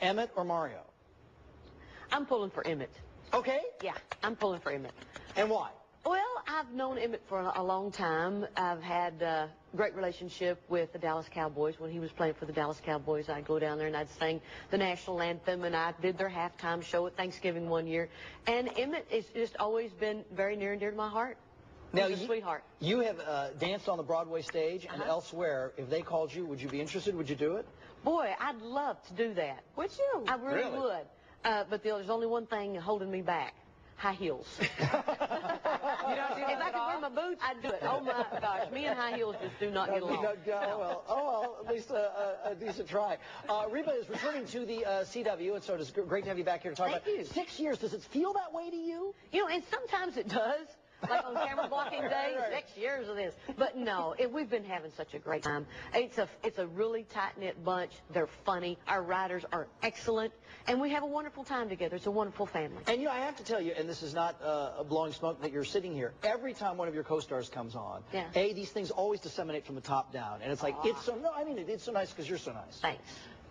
Emmett or Mario? I'm pulling for Emmett. Okay. Yeah, I'm pulling for Emmett. And why? Well, I've known Emmett for a long time. I've had a great relationship with the Dallas Cowboys. When he was playing for the Dallas Cowboys, I'd go down there and I'd sing the national anthem, and I did their halftime show at Thanksgiving one year. And Emmett has just always been very near and dear to my heart. Now, He's a sweetheart. You have danced on the Broadway stage and elsewhere. If they called you, would you be interested? Would you do it? Boy, I'd love to do that. Would you? I really would. But there's only one thing holding me back. High heels. You don't do that If I could wear my boots, I'd do it. Oh my gosh, me and high heels just do not get along. Well, at least a decent try. Reba is returning to the CW, and so it's great to have you back here to talk about it. 6 years. Does it feel that way to you? You know, and sometimes it does. Like on camera blocking day, 6 years of this. But no, we've been having such a great time. It's a really tight-knit bunch. They're funny. Our writers are excellent. And we have a wonderful time together. It's a wonderful family. And, you know, I have to tell you, and this is not blowing smoke that you're sitting here, every time one of your co-stars comes on, these things always disseminate from the top down. And it's like, it's so nice because you're so nice. Thanks.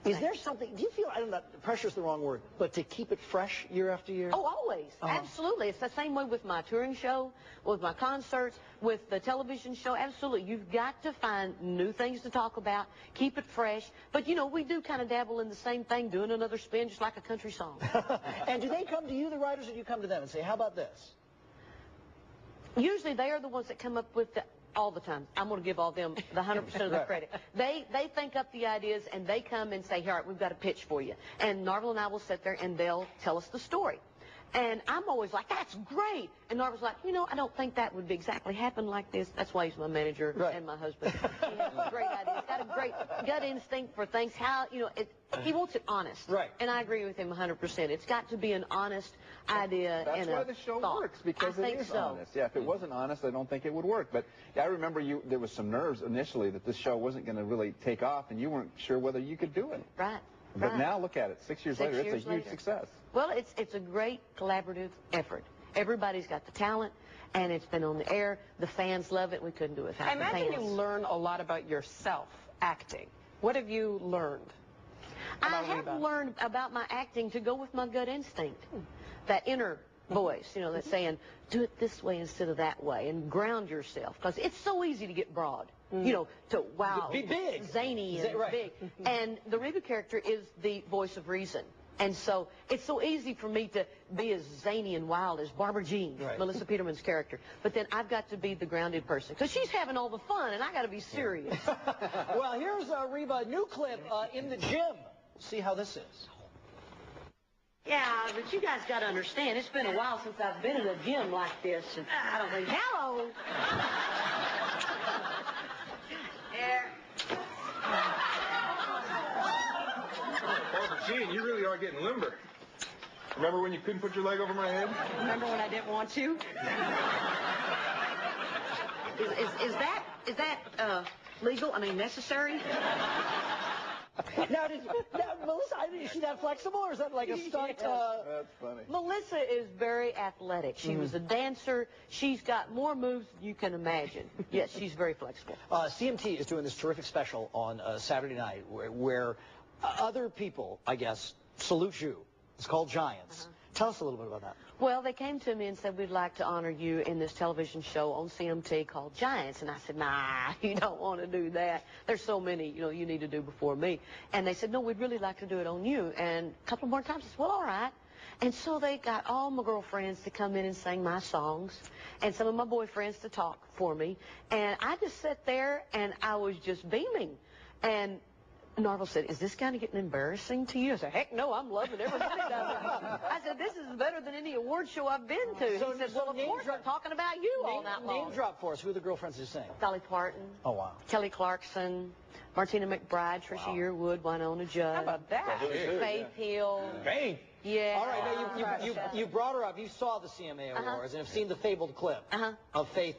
Is there something, do you feel, I don't know, pressure's the wrong word, but to keep it fresh year after year? Oh, always. Absolutely. It's the same way with my touring show, with my concerts, with the television show. Absolutely. You've got to find new things to talk about, keep it fresh. But, you know, we do kind of dabble in the same thing, doing another spin, just like a country song. And do they come to you, the writers, or do you come to them and say, how about this? Usually they are the ones that come up with the... All the time. I'm going to give all them the 100% of the credit. They think up the ideas, and they come and say, all right, we've got a pitch for you. And Narvel and I will sit there, and they'll tell us the story. And I'm always like, that's great. And Narvel's like, you know, I don't think that would exactly happen like this. That's why he's my manager and my husband. He has great ideas. He's got a great gut instinct for things. How, you know, he wants it honest. Right. And I agree with him 100%. It's got to be an honest idea. That's why the show works, because it is honest. Yeah, if it wasn't honest, I don't think it would work. But yeah, I remember there was some nerves initially that this show wasn't going to really take off, and you weren't sure whether you could do it. Right. But now look at it. 6 years later, it's a huge success. Well, it's a great collaborative effort. Everybody's got the talent, and it's been on the air. The fans love it. We couldn't do it without the fans. I imagine you learn a lot about yourself acting. What have you learned? I have learned about my acting to go with my gut instinct, that inner voice, you know, that's saying, do it this way instead of that way, and ground yourself, because it's so easy to get broad, you know, to be big, zany and big. And the Reba character is the voice of reason. And so it's so easy for me to be as zany and wild as Barbara Jean, Melissa Peterman's character. But then I've got to be the grounded person, because she's having all the fun, and I got to be serious. Well, here's Reba, new clip in the gym. See how this is. Yeah, but you guys got to understand, it's been a while since I've been in a gym like this, and I don't think, hello! Barbara Jean, you really are getting limber. Remember when you couldn't put your leg over my head? Remember when I didn't want to? Is that legal? I mean, necessary? Now, Melissa, is she that flexible, or is that like a stunt? That's funny. Melissa is very athletic. She was a dancer. She's got more moves than you can imagine. Yes, she's very flexible. CMT is doing this terrific special on Saturday night where other people, I guess, salute you. It's called Giants. Tell us a little bit about that. Well, they came to me and said, we'd like to honor you in this television show on CMT called Giants. And I said, nah, you don't want to do that. There's so many, you know, you need to do before me. And they said, no, we'd really like to do it on you. And a couple more times, I said, well, all right. And so they got all my girlfriends to come in and sing my songs, and some of my boyfriends to talk for me. And I just sat there, and I was just beaming. And Narvel said, is this kind of getting embarrassing to you? I said, heck no, I'm loving every minute of it. I said, this is better than any award show I've been to. So, he said, well, of course, I'm talking about you all night long. Name drop for us. Who are the girlfriends who sing? Dolly Parton. Oh, wow. Kelly Clarkson. Martina McBride. Trisha Yearwood. Winona Judd. How about that? Faith Hill. Faith? Yeah. All right, now you brought her up. You saw the CMA Awards and have seen the fabled clip of Faith,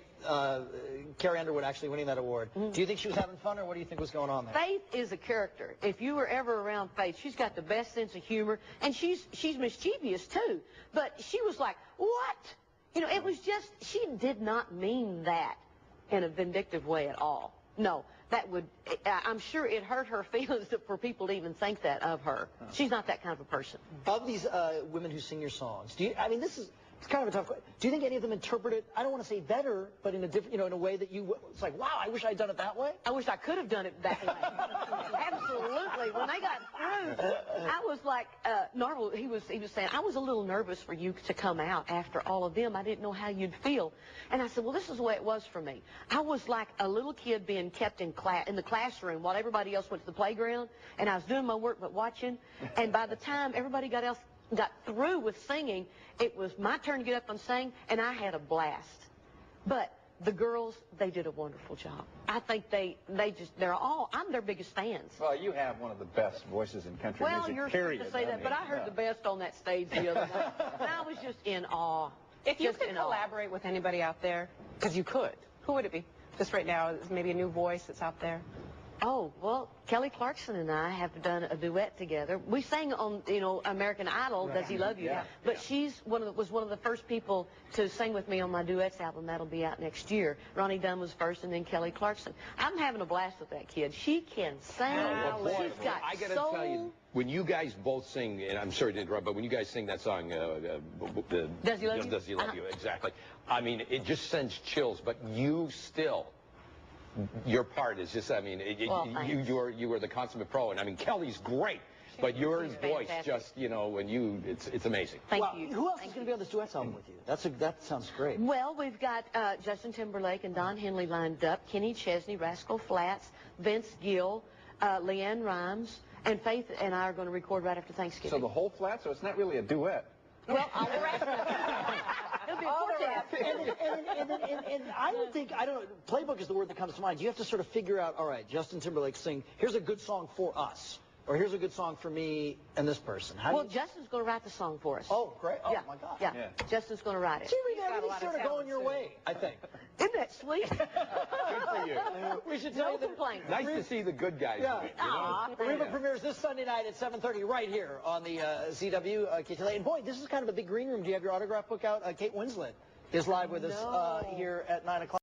Carrie Underwood actually winning that award. Do you think she was having fun, or what do you think was going on there? Faith is a character. If you were ever around Faith, she's got the best sense of humor, and she's mischievous too. But she was like, what? You know, it was just, she did not mean that in a vindictive way at all. No, that would, I'm sure it hurt her feelings for people to even think that of her. She's not that kind of a person. Of these women who sing your songs, it's kind of a tough question. Do you think any of them interpret it, I don't want to say better, but in a different, in a way that it's like, wow, I wish I'd done it that way? I wish I could have done it that way. Absolutely. When they got through, I was like, Narvel, he was saying, I was a little nervous for you to come out after all of them. I didn't know how you'd feel. And I said, well, this is the way it was for me. I was like a little kid being kept in the classroom while everybody else went to the playground, and I was doing my work but watching. And by the time everybody got through with singing, it was my turn to get up and sing, and I had a blast. But the girls, they did a wonderful job. I think I'm their biggest fans. Well, you have one of the best voices in country music, Well, you're period. supposed to say that, but I heard the best on that stage the other night. And I was just in awe. If you could collaborate with anybody out there, because you could, who would it be? Just right now, maybe a new voice that's out there. Oh, well, Kelly Clarkson and I have done a duet together. We sang on, American Idol, Does He Love You? Yeah. But she's was one of the first people to sing with me on my duets album. That'll be out next year. Ronnie Dunn was first, and then Kelly Clarkson. I'm having a blast with that kid. She can sing. She's got I got to soul. tell you, when you guys both sing, and I'm sorry to interrupt, but when you guys sing that song, Does He Love You? Does He Love You? Exactly. I mean, it just sends chills, but you still... Your part is just, you were the consummate pro, and I mean, Kelly's great, but your voice just, it's amazing. Thank you. Who else is going to be on this duets album with you? That sounds great. Well, we've got Justin Timberlake and Don Henley lined up, Kenny Chesney, Rascal Flatts, Vince Gill, Leanne Rimes, and Faith and I are going to record right after Thanksgiving. So the whole flat, so it's not really a duet. Well, all the rest of it. It'll be a quartet. And I don't know, playbook is the word that comes to mind. You have to sort of figure out, all right, Justin Timberlake here's a good song for us, or here's a good song for me and this person. Justin's going to write the song for us. Oh, great. Oh, yeah. My God. Yeah. Justin's going to write it. See, Reba, everything's sort of going your way, I think. Isn't that sweet? Good for you. We should tell you that. Complaints. Nice to see the good guys. Yeah. Reba Yeah. premieres this Sunday night at 7:30 right here on the CW KTLA. And boy, this is kind of a big green room. Do you have your autograph book out? Kate Winslet is live with us here at 9 o'clock.